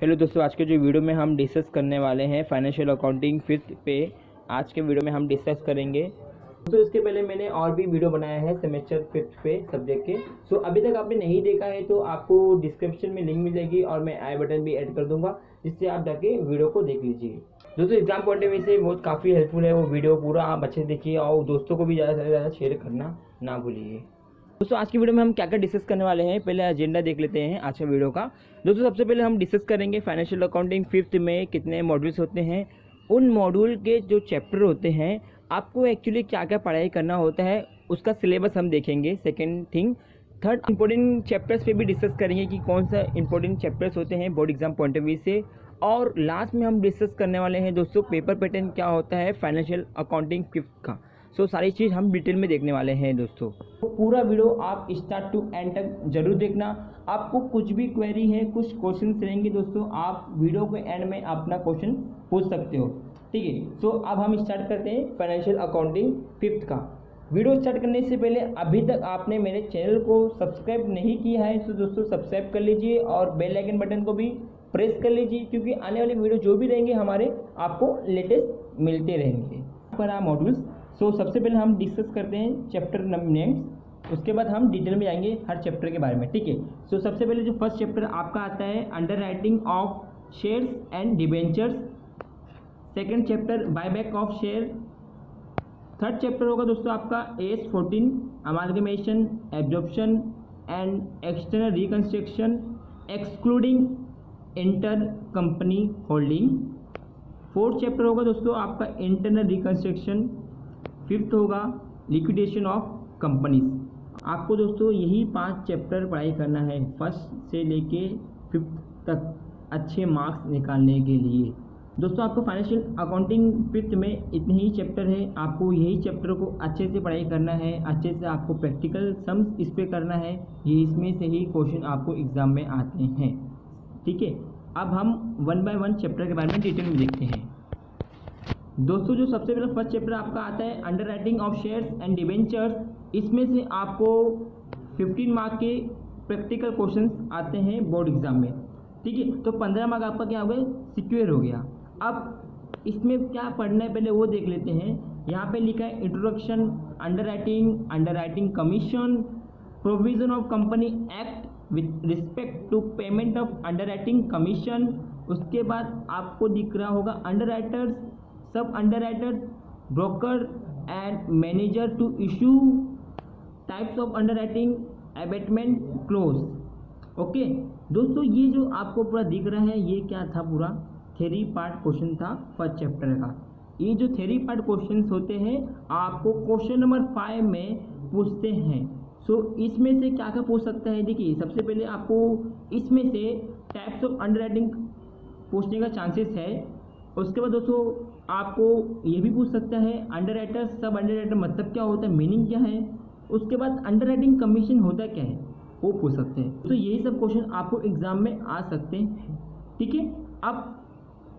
Hello दोस्तों, आज के जो वीडियो में हम डिस्कस करने वाले हैं फाइनेंशियल अकाउंटिंग फिफ्थ पे। आज के वीडियो में हम डिस्कस करेंगे। तो इसके पहले मैंने और भी वीडियो बनाया है सेमेस्टर फिफ्थ पे सब्जेक्ट के। सो अभी तक आपने नहीं देखा है तो आपको डिस्क्रिप्शन में लिंक मिल जाएगी और मैं आई बटन भी ऐड कर दूंगा, जिससे आप जाके वीडियो को देख लीजिए। दोस्तों एग्जाम पॉइंट ऑफ व्यू से बहुत काफ़ी हेल्पफुल है वो वीडियो, पूरा आप अच्छे से देखिए और दोस्तों को भी ज़्यादा से ज़्यादा शेयर करना ना भूलिए। दोस्तों आज की वीडियो में हम क्या क्या डिस्कस करने वाले हैं, पहले एजेंडा देख लेते हैं आज के वीडियो का। दोस्तों सबसे पहले हम डिस्कस करेंगे फाइनेंशियल अकाउंटिंग फिफ्थ में कितने मॉड्यूल्स होते हैं, उन मॉड्यूल के जो चैप्टर होते हैं आपको एक्चुअली क्या क्या पढ़ाई करना होता है, उसका सिलेबस हम देखेंगे। Second thing, third important chapters पे भी डिस्कस करेंगे कि कौन सा इंपॉर्टेंट चैप्टर्स होते हैं board exam point of view से। और लास्ट में हम डिस्कस करने वाले हैं दोस्तों पेपर पैटर्न क्या होता है फाइनेंशियल अकाउंटिंग फिफ्थ का। सो सारी चीज़ हम डिटेल में देखने वाले हैं दोस्तों। तो पूरा वीडियो आप स्टार्ट टू एंड तक जरूर देखना। आपको कुछ भी क्वेरी है, कुछ क्वेश्चन रहेंगे दोस्तों, आप वीडियो के एंड में अपना क्वेश्चन पूछ सकते हो, ठीक है। सो अब हम स्टार्ट करते हैं फाइनेंशियल अकाउंटिंग फिफ्थ का। वीडियो स्टार्ट करने से पहले अभी तक आपने मेरे चैनल को सब्सक्राइब नहीं किया है तो दोस्तों सब्सक्राइब कर लीजिए और बेल आइकन बटन को भी प्रेस कर लीजिए, क्योंकि आने वाले वीडियो जो भी रहेंगे हमारे आपको लेटेस्ट मिलते रहेंगे पर आप मॉड्यूल्स। सो सबसे पहले हम डिस्कस करते हैं चैप्टर नेम्स, उसके बाद हम डिटेल में जाएंगे हर चैप्टर के बारे में, ठीक है। सो सबसे पहले जो फर्स्ट चैप्टर आपका आता है under writing of shares and debentures. Second chapter buyback of share. Third chapter होगा दोस्तों आपका AS14 amalgamation, absorption and external reconstruction excluding inter company holding. Fourth chapter होगा दोस्तों आपका इंटरनल रिकंस्ट्रक्शन। फिफ्थ होगा लिक्विडेशन ऑफ कंपनीज। आपको दोस्तों यही 5 चैप्टर पढ़ाई करना है फर्स्ट से लेके फिफ्थ तक अच्छे मार्क्स निकालने के लिए। दोस्तों आपको फाइनेंशियल अकाउंटिंग फिफ्थ में इतने ही चैप्टर है, आपको यही चैप्टर को अच्छे से पढ़ाई करना है, अच्छे से आपको प्रैक्टिकल सम्स इस पर करना है। ये इसमें से ही क्वेश्चन आपको एग्जाम में आते हैं, ठीक है। अब हम 1 बाय 1 चैप्टर के बारे में डिटेल में देखते हैं। दोस्तों जो सबसे पहले फर्स्ट चैप्टर आपका आता है under writing of shares and debentures. इसमें से आपको 15 मार्क के प्रैक्टिकल क्वेश्चंस आते हैं बोर्ड एग्जाम में, ठीक है। तो 15 मार्क आपका क्या हो गया, सिक्योर हो गया। अब इसमें क्या पढ़ना है पहले वो देख लेते हैं। यहाँ पे लिखा है introduction, underwriting commission, provision of company act with respect to payment of underwriting commission. उसके बाद आपको दिख रहा होगा underwriters, sub underwriters, broker and manager to issue, types of underwriting, abatement clause. Okay दोस्तों, ये जो आपको पूरा दिख रहा है ये क्या था, पूरा थ्योरी पार्ट क्वेश्चन था फर्स्ट चैप्टर का। ये जो थ्योरी पार्ट क्वेश्चंस होते हैं आपको क्वेश्चन नंबर 5 में पूछते हैं। सो इसमें से क्या क्या पूछ सकता है, देखिए सबसे पहले आपको इसमें से टाइप्स ऑफ अंडर राइटिंग पूछने का चांसेस है। उसके बाद दोस्तों आपको ये भी पूछ सकता है अंडर राइटर, सब अंडर राइटर मतलब क्या होता है, मीनिंग क्या है। उसके बाद अंडर राइटिंग कमीशन होता क्या है वो पूछ सकते हैं। तो यही सब क्वेश्चन आपको एग्जाम में आ सकते हैं, ठीक है। अब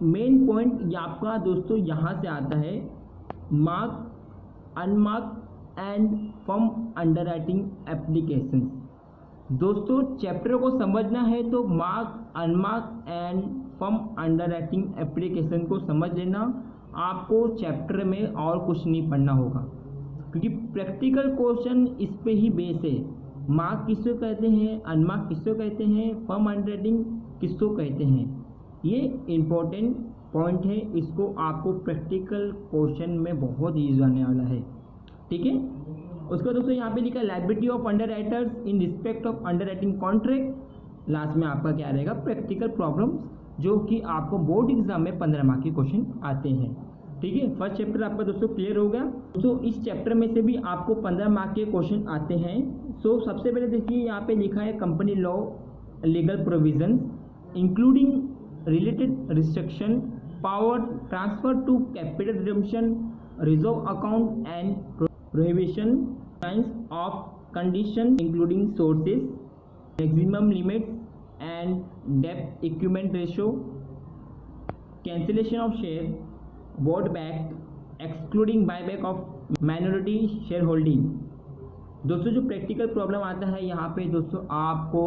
मेन पॉइंट ये आपका दोस्तों यहाँ से आता है mark, unmark and firm under writing application. दोस्तों चैप्टर को समझना है तो mark, unmark and firm under writing application को समझ लेना। आपको चैप्टर में और कुछ नहीं पढ़ना होगा, क्योंकि प्रैक्टिकल क्वेश्चन इस पे ही बेस है। मार्क किसको कहते हैं, अनमार्क किसको कहते हैं, फर्म अंडर राइटिंग किसको कहते हैं, ये इम्पोर्टेंट पॉइंट है। इसको आपको प्रैक्टिकल क्वेश्चन में बहुत यूज आने वाला है, ठीक है। उसके बाद दोस्तों यहाँ पे लिखा है liability of under writers in respect of under writing contract. Last में आपका क्या रहेगा, प्रैक्टिकल प्रॉब्लम्स, जो कि आपको बोर्ड एग्जाम में 15 मार्क के क्वेश्चन आते हैं, ठीक है। फर्स्ट चैप्टर आपका दोस्तों क्लियर हो गया। दोस्तों इस चैप्टर में से भी आपको 15 मार्क के क्वेश्चन आते हैं। सो सबसे पहले देखिए यहाँ पे लिखा है company law, legal provision including related restriction, power transfer to capital redemption, reserve account and prohibition, science of condition including sources, maximum limits and depth equipment ratio, cancellation of share, board back, excluding buyback of minority shareholding. दोस्तों जो practical problem आता है यहाँ पे दोस्तों आपको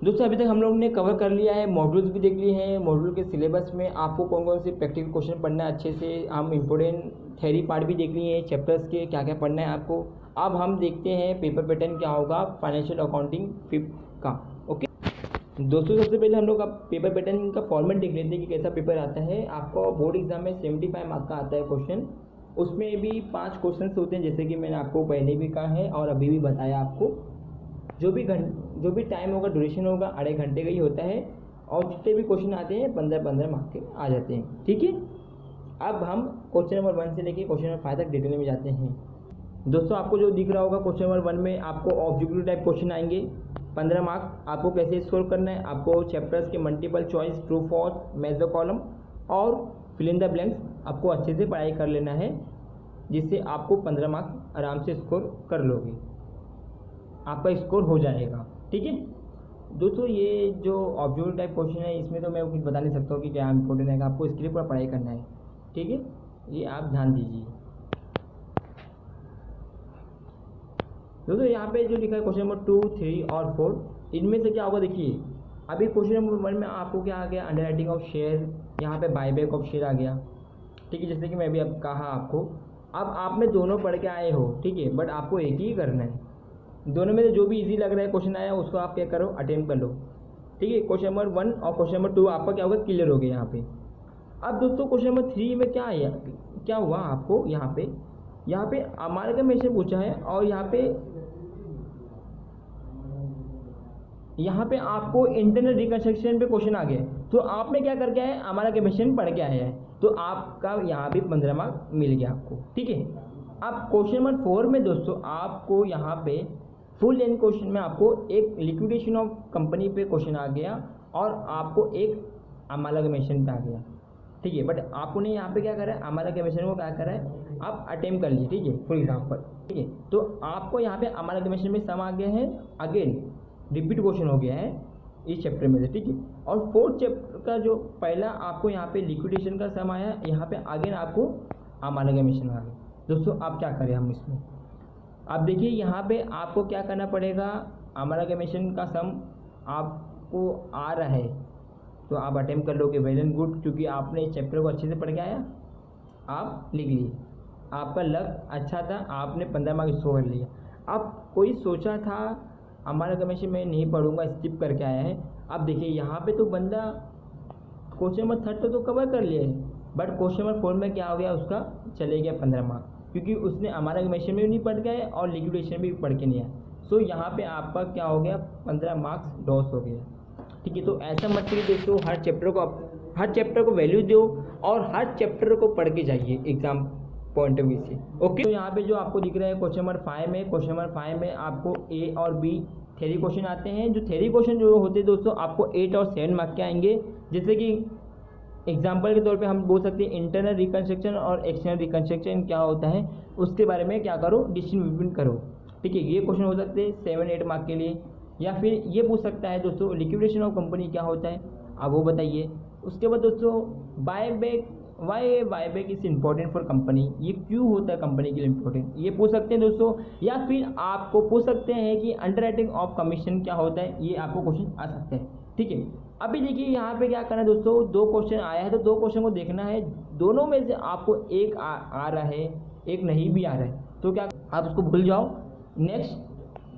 दोस्तों अभी तक हम लोग ने कवर कर लिया है, मॉड्यूल्स भी देख लिए हैं। मॉड्यूल के सिलेबस में आपको कौन कौन से प्रैक्टिकल क्वेश्चन पढ़ना है अच्छे से, हम इम्पोर्टेंट थ्योरी पार्ट भी देख लिए हैं, चैप्टर्स के क्या क्या पढ़ना है आपको। अब हम देखते हैं पेपर पैटर्न क्या होगा फाइनेंशियल अकाउंटिंग 5th का। ओके दोस्तों, सबसे पहले हम लोग अब पेपर पैटर्न का फॉर्मेट देख लेते हैं कि कैसा पेपर आता है। आपका बोर्ड एग्जाम में 75 मार्क का आता है क्वेश्चन, उसमें भी 5 क्वेश्चन होते हैं, जैसे कि मैंने आपको पहले भी कहा है और अभी भी बताया आपको। जो भी टाइम होगा, ड्यूरेशन होगा, आधे घंटे का ही होता है, और जितने भी क्वेश्चन आते हैं 15-15 मार्क के आ जाते हैं। ठीक है, अब हम क्वेश्चन नंबर 1 से लेके क्वेश्चन नंबर 5 तक डिटेल में जाते हैं। दोस्तों आपको जो दिख रहा होगा क्वेश्चन नंबर 1 में आपको ऑब्जेक्टिव टाइप क्वेश्चन आएंगे 15 मार्क। आपको कैसे स्कोर करना है, आपको चैप्टर्स के multiple choice, true false, match the column और फिल इन द ब्लैंक्स आपको अच्छे से पढ़ाई कर लेना है, जिससे आपको 15 मार्क्स आराम से स्कोर कर लोगे, आपका स्कोर हो जाएगा। ठीक है दोस्तों, ये जो ऑब्जेक्टिव टाइप क्वेश्चन है इसमें तो मैं कुछ बता नहीं सकता हूँ कि क्या इंपॉर्टेंट है, आपको इसके लिए पूरा पढ़ाई करना है। ठीक है, ये आप ध्यान दीजिए। दोस्तों यहाँ पे जो लिखा है क्वेश्चन नंबर 2, 3 और 4, इनमें से क्या होगा देखिए। अभी क्वेश्चन नंबर 1 में आपको क्या आ गया, अंडरराइटिंग ऑफ शेयर, यहाँ पे बायबैक ऑफ शेयर आ गया। ठीक है, जैसे कि मैं अभी अब कहा आपको, अब आपने दोनों पढ़ के आए हो, ठीक है, बट आपको एक ही करना है। दोनों में से जो भी इजी लग रहा है क्वेश्चन आया उसको आप क्या करो, अटेम्प्ट कर लो। ठीक है, क्वेश्चन नंबर 1 और क्वेश्चन नंबर 2 आपका क्या होगा, क्लियर हो गया यहाँ पे। अब दोस्तों क्वेश्चन नंबर 3 में क्या आया, क्या हुआ आपको, यहाँ पे अमालगमेशन पूछा है, और यहाँ पे आपको इंटरनल रिकंस्ट्रक्शन पे क्वेश्चन आ गया। तो आपने क्या करके आए, अमालगमेशन पढ़ के आया है, तो आपका यहाँ भी 15 मार्क मिल गया आपको। ठीक है, अब क्वेश्चन नंबर 4 में दोस्तों आपको यहाँ पे फुल लेंथ क्वेश्चन में आपको एक लिक्विडेशन ऑफ कंपनी पे क्वेश्चन आ गया, और आपको एक अमालगमेशन पे आ गया। ठीक है, बट आपने यहाँ पे क्या करा है, अमालगमेशन को क्या करा है, आप अटेम्प्ट कर लिए। ठीक है, फॉर एग्जाम्पल। ठीक है, तो आपको यहाँ पे अमालगमेशन में सम आ गया है, अगेन रिपीट क्वेश्चन हो गया है इस चैप्टर में से। ठीक है, और 4th चैप्टर का जो पहला आपको यहाँ पे लिक्विडेशन का सम आया, यहाँ पे अगेन आपको अमालगमेशन आ गया। दोस्तों आप क्या करें हम इसमें, अब देखिए यहाँ पे आपको क्या करना पड़ेगा, अमालगमेशन का सम आपको आ रहा है तो आप अटेम्प्ट कर लोगे, वेल एंड गुड, क्योंकि आपने इस चैप्टर को अच्छे से पढ़ के आया, आप लिख लिए, आपका लक अच्छा था, आपने 15 मार्क स्कोर कर लिया। अब कोई सोचा था अमालगमेशन में नहीं पढ़ूंगा, स्किप करके आया है। अब देखिए यहाँ पे तो बंदा क्वेश्चन नंबर 3 तो कवर कर लिया है, बट क्वेश्चन नंबर 4 में क्या हो गया, उसका चले गया 15 मार्क, क्योंकि उसने अमालगमेशन में भी नहीं पढ़ के आया और लिक्विडेशन भी पढ़ के नहीं आया। सो यहाँ पे आपका क्या हो गया, 15 मार्क्स लॉस हो गया। ठीक है, तो ऐसा मत करिए दोस्तों, हर चैप्टर को वैल्यू दो और हर चैप्टर को पढ़ के जाइए एग्जाम पॉइंट ऑफ व्यू से। ओके, तो यहाँ पे जो आपको दिख रहा है क्वेश्चन नंबर 5 में आपको ए और बी थ्योरी क्वेश्चन आते हैं। जो थ्योरी क्वेश्चन जो होते हैं दोस्तों आपको 8 और 7 मार्क के आएंगे। जैसे कि एग्जाम्पल के तौर पे हम बोल सकते हैं इंटरनल रिकंस्ट्रक्शन और एक्सटर्नल रिकंस्ट्रक्शन क्या होता है, उसके बारे में क्या करो, डिस्टिंग्विश करो। ठीक है, ये क्वेश्चन हो सकते हैं 7-8 मार्क के लिए। या फिर ये पूछ सकता है दोस्तों लिक्विडेशन ऑफ कंपनी क्या होता है, आप वो बताइए। उसके बाद दोस्तों buyback, why buyback is important for company, ये क्यों होता है कंपनी के लिए इम्पोर्टेंट, ये पूछ सकते हैं दोस्तों। या फिर आपको पूछ सकते हैं कि अंडरराइटिंग ऑफ कमीशन क्या होता है, ये आपको क्वेश्चन आ सकते हैं। ठीक है, अभी देखिए यहाँ पे क्या करना है दोस्तों, 2 क्वेश्चन आया है तो 2 क्वेश्चन को देखना है, दोनों में से आपको एक आ रहा है, एक नहीं भी आ रहा है, तो क्या आप उसको भूल जाओ। नेक्स्ट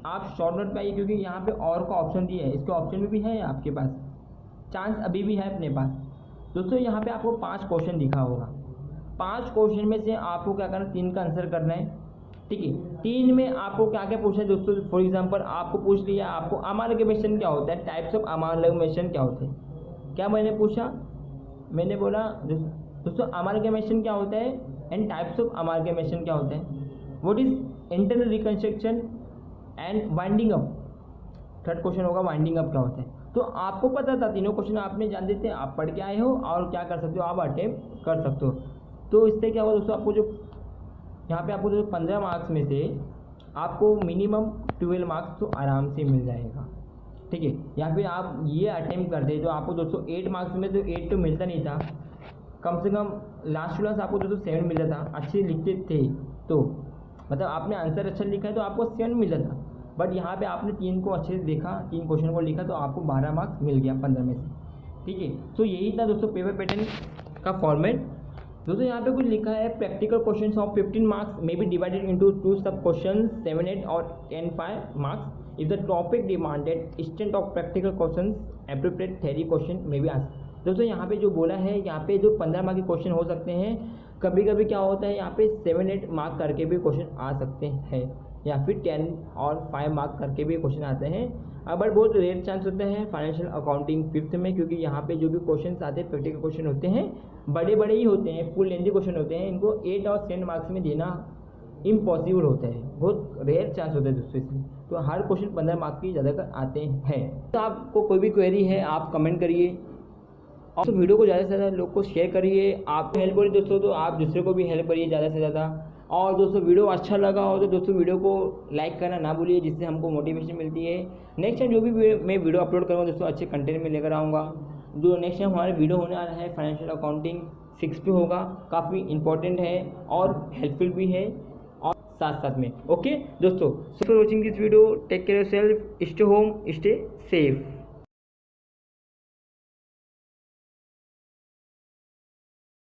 आप शॉर्ट नोट पे आइए, क्योंकि यहाँ पे और का ऑप्शन दिया है, इसके ऑप्शन में भी है आपके पास, चांस अभी भी है अपने पास। दोस्तों यहाँ पे आपको 5 क्वेश्चन दिखा होगा, 5 क्वेश्चन में से आपको क्या करना है, 3 का आंसर करना है। ठीक है, 3 में आपको क्या क्या पूछना है दोस्तों, फॉर एग्जांपल आपको पूछ लिया आपको अमालगमेशन क्या होता है, टाइप्स ऑफ अमालगमेशन क्या होते हैं। क्या मैंने पूछा, मैंने बोला दोस्तों अमालगमेशन क्या होता है एंड टाइप्स ऑफ अमालगमेशन क्या होता है, what is internal reconstruction and winding up. 3rd question होगा वाइंडिंग अप क्या होता है। तो आपको पता था, तीनों क्वेश्चन आपने जान देते हैं, आप पढ़ के आए हो और क्या कर सकते हो, आप अटेम्प्ट कर सकते हो। तो इससे क्या होगा दोस्तों, आपको जो यहाँ पे आपको जो 15 मार्क्स में से आपको मिनिमम 12 मार्क्स तो आराम से मिल जाएगा। ठीक है, या फिर आप ये अटेम्प्ट करते जो आपको दोस्तों 8 मार्क्स में, तो 8 तो मिलता नहीं था, कम से कम लास्ट टू लास्ट आपको दोस्तों 7 मिलता था, अच्छे लिखते थे तो, मतलब आपने आंसर अच्छा लिखा है तो आपको 7 मिला था। बट यहाँ पे आपने 3 को अच्छे से देखा, 3 क्वेश्चन को लिखा, तो आपको 12 मार्क्स मिल गया 15 में से, ठीक है। सो यही था दोस्तों पेपर पैटर्न का फॉर्मेट। दोस्तों यहाँ पे कुछ लिखा है, practical questions of 15 marks may be divided into 2 सब क्वेश्चन 7, 8 और 10, 5 marks if the topic demanded extent of practical questions appropriate theory question may be asked. दोस्तों यहाँ पे जो बोला है, यहाँ पे जो 15 मार्क के क्वेश्चन हो सकते हैं, कभी कभी क्या होता है यहाँ पे 7, 8 मार्क करके भी क्वेश्चन आ सकते हैं, या फिर 10 और 5 मार्क करके भी क्वेश्चन आते हैं। बट बहुत रेयर चांस होते हैं फाइनेंशियल अकाउंटिंग 5th में, क्योंकि यहाँ पे जो भी क्वेश्चन आते हैं प्रैक्टिकल क्वेश्चन होते हैं, बड़े बड़े ही होते हैं, फुल लेंथी क्वेश्चन होते हैं, इनको 8 और 10 मार्क्स में देना इम्पॉसिबल होता है, बहुत रेयर चांस होता है दोस्तों इसमें। तो हर क्वेश्चन 15 मार्क्स की ज़्यादातर आते हैं। तो आपको कोई भी क्वेरी है आप कमेंट करिए, और तो वीडियो को ज़्यादा से ज़्यादा लोग को शेयर करिए। आपको हेल्प करिए दोस्तों, तो आप दूसरे को भी हेल्प करिए ज़्यादा से ज़्यादा। और दोस्तों वीडियो अच्छा लगा हो तो दोस्तों वीडियो को लाइक करना ना भूलिए, जिससे हमको मोटिवेशन मिलती है। नेक्स्ट टाइम जो भी मैं वीडियो अपलोड करूँगा दोस्तों, अच्छे कंटेंट में लेकर आऊँगा। जो नेक्स्ट टाइम हमारा वीडियो होने वाला है फाइनेंशियल अकाउंटिंग 6 पे होगा, काफ़ी इंपॉर्टेंट है और हेल्पफुल भी है, और साथ साथ में। ओके दोस्तों, for watching this video, take care yourself, stay home, stay safe.